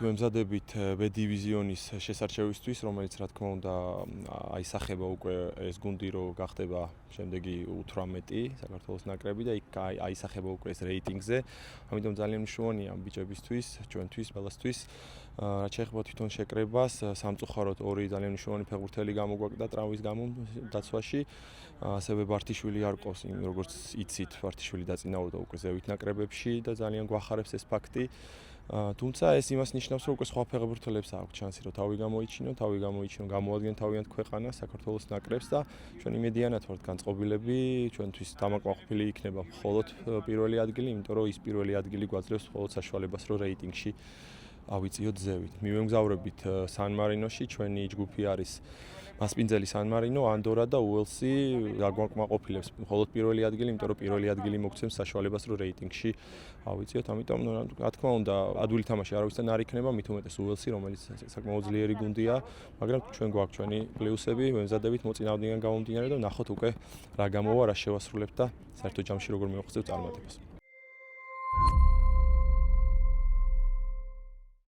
გვემზადებით B დივიზიონის შესარჩევისთვის, რომელიც რა თქმა უნდა აისახება უკვე ეს გუნდი, რომ გახდება შემდეგი 18 საქართველოს ნაკრები და იქ აისახება უკვე ეს რეიტინგზე. ამიტომ ძალიან მნიშვნელოვანია ამ ბიჭებისთვის, ჩვენთვის, ყველასთვის. რაც შეეხება თვითონ შეკრებას, სამწუხაროდ ორი ძალიან მნიშვნელოვანი ფეხბურთელი გამოგვაკდა ტრავმის გამო დაცვაში. ასევე ბართიშვილი არ ყავს, როგორც იცით, ბართიშვილი დაწინაურდა უკვე ზევით ნაკრებებში და ძალიან გვახარებს ეს ფაქტი. თუმცა ეს იმას ნიშნავს, რომ უკვე სხვა ფეხბურთელებს აქვს შანსი, რომ თავი გამოიჩინონ, გამოადგენენ თავიანთ ქვეყანას, საქართველოს ნაკრებს და ჩვენ იმედიანად ვართ განწყობილები, ჩვენთვის დამაკმაყოფილი იქნება მხოლოდ პირველი ადგილი, იმიტომ რომ ის პირველი ადგილი გვაძლევს მხოლოდ საშუალებას, რომ რეიტინგში ავიწიოთ ზევით. მივემგზავრებით სან-მარინოში, ჩვენი ჯგუფი არის მასპინძელი სან-მარინო, ანდორა და უელსი დაგვაკმაყოფილებს მხოლოდ პირველი ადგილი, იმიტომ რომ პირველი ადგილი მოგცემს საშუალებას, რომ რეიტინგში ავიწიოთ. ამიტომ რა თქმა უნდა, ადვილი თამაში არავისთან არ იქნება, მით უმეტეს უელსი, რომელიც საკმაოდ ძლიერი გუნდია, მაგრამ ჩვენ გვაქვს ჩვენი პლუსები, ვემზადებით მოწინააღმდეგეებიდან გამომდინარე და ნახოთ უკვე რა გამოვა, რა შევასრულებთ და საერთო ჯამში როგორ მივახცევთ წარმატებას.